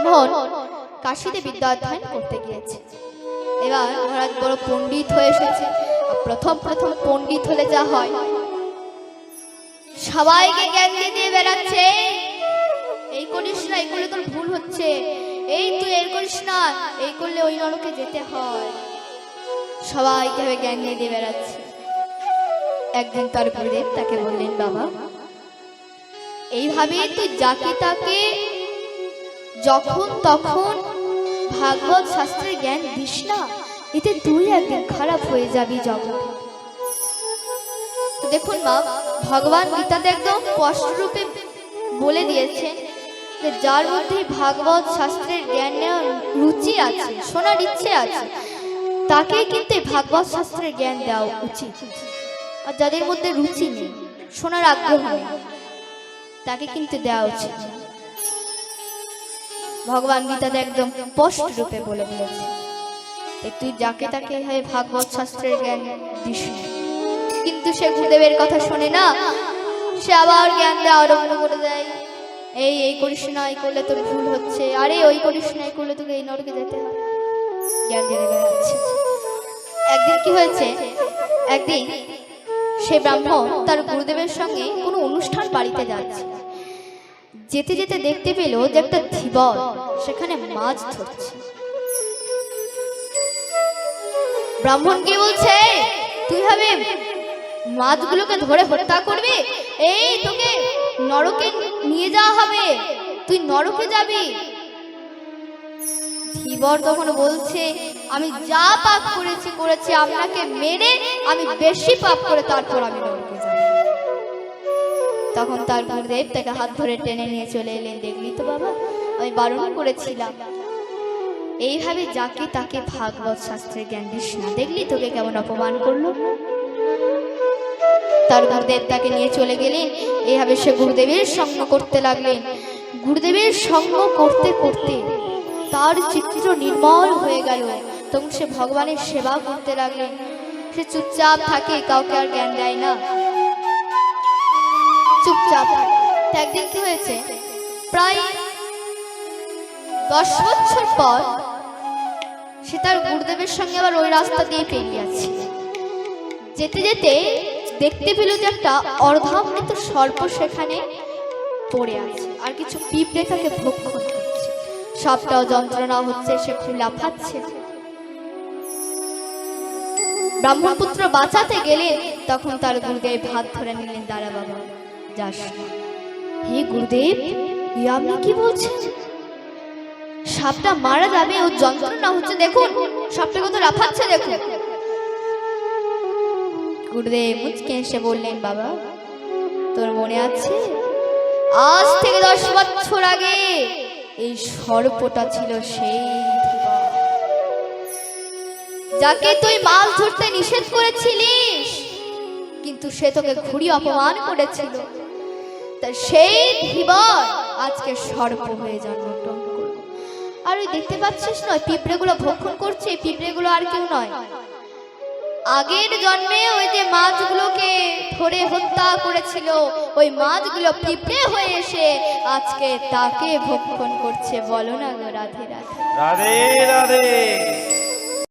ব্রাহ্মণ কাশীতে বিদ্যা অধ্যয়ন করতে গিয়েছে। এবার মহারাজ বড় পণ্ডিত হয়ে এসেছে। প্রথম প্রথম পণ্ডিত হলে যা হয়, সবাইকে জ্ঞান দিয়ে বেড়াচ্ছে, এই করিস না, এই করলে তোর ভুল হচ্ছে, এই তুই এই করিস না, এই করলে ওই নরকে যেতে হয়, সবাইকে জ্ঞান দিয়ে বেড়াচ্ছে। একদিন তার গুরুদেব তাকে বললেন, বাবা এইভাবে তুই যাকে তাকে যখন তখন ভাগবত শাস্ত্রের জ্ঞান দিস না, এতে তুই একদিন খারাপ হয়ে যাবি জগৎ। দেখুন মা, ভগবান গীতাতে একদম স্পষ্ট রূপে বলে দিয়েছে যে যার মধ্যে ভাগবত শাস্ত্রের জ্ঞান নেওয়ার রুচি আছে, শোনার ইচ্ছে আছে, তাকে কিন্তু ভাগবত শাস্ত্রের জ্ঞান দেওয়া উচিত। আর যাদের মধ্যে রুচি নেই, শোনার আগ্রহ নেই, তাকে কিন্তু দেওয়া উচিত। ভগবান গীতাতে একদম স্পষ্ট রূপে বলে দিয়েছে তুই যাকে তাকে ভাগবত শাস্ত্রের জ্ঞান দিস না। কিন্তু সে গুরুদেবের কথা শোনে না, সে আবার জ্ঞান দেওয়া আরম্ভ করে দেয়, এই এই করিস না, এই করলে তোর ভুল হচ্ছে, আরে ওই করিস না, এই করলে তোকে এই নরকে যেতে হবে, জ্ঞান দিয়ে বেড়াচ্ছে। একদিন কি হয়েছে, একদিন সে ব্রাহ্মণ তার গুরুদেবের সঙ্গে কোনো অনুষ্ঠান বাড়িতে যাচ্ছে। যেতে যেতে দেখতে পেল যে একটা ধীবর সেখানে মাছ ধরছে। ব্রাহ্মণ কি বলছে, তুই হবে মাছগুলোকে ধরে হত্যা করবি, এই তোকে নরকে নিয়ে যাওয়া হবে, তুই নরকে যাবি। ধীবর তখন বলছে, আমি যা পাপ করেছি আপনাকে মেরে আমি বেশি পাপ করে তারপর আমি নরকে যাব। তখন তার গুরুদেব তাকে হাত ধরে টেনে নিয়ে চলে এলেন, দেখলি তো বাবা, আমি বারণ করেছিলাম এইভাবে যাকে তাকে ভাগবত শাস্ত্রের জ্ঞান দিস না, দেখলি তোকে কেমন অপমান করলো। তার গুরুদেব তাকে নিয়ে চলে গেলেন। এইভাবে সে গুরুদেবের সঙ্গ করতে লাগলেন। গুরুদেবের সঙ্গ করতে করতে তার চিত্র নির্মল হয়ে গেল। তখন সে ভগবানের সেবা করতে লাগলেন। সে চুপচাপ থাকে, কাউকে আর জ্ঞান দেয় না, চুপচাপ। একদিন কি হয়েছে, প্রায় 10 বছর পর সে তার গুরুদেবের সঙ্গে আবার ওই রাস্তা দিয়ে পেরিয়ে যাচ্ছে। যেতে যেতে দেখতে পেল যে একটা অর্ধামৃত সর্প সেখানে পড়ে আছে, আর কিছু পিঁপড়ে তাকে ভক্ষণ করছে। সবটাও যন্ত্রণা হচ্ছে, সে খুব লাফাচ্ছে। ব্রাহ্মণপুত্র বাঁচাতে গেলে তখন তার গুরুদেব হাত ধরে নিলেন, দাঁড়া বাবা, যাস না। হে গুরুদেব, আপনি কি বলছেন? সাপটা মারা যাবে, ও যন্ত্রণা হচ্ছে, দেখুন সাপটা কত লাফাচ্ছে দেখুন। গুরুদেব মুচকে এসে বললেন, বাবা তোর মনে আছে আজ থেকে 10 বছর আগে এই সর্পটা ছিল সেই যাকে তুই মাছ ধরতে নিষেধ করেছিলিস, কিন্তু সে তোকে ঘুরি অপমান করেছিল। তা সেই ধীবর আজকে সর্প হয়ে জন্মগ্রহণ করল। আর ওই দেখতে পাচ্ছিস না, পিঁপড়েগুলো ভক্ষণ করছে, পিঁপড়েগুলো আর কেউ নয়, আগের জন্মে ওই যে মাছগুলোকে ধরে হত্যা করেছিল, ওই মাছগুলো পিঁপড়ে হয়ে এসে আজকে তাকে ভক্ষণ করছে। বলো না গো, রাধে রাধে। রাধে রাধে।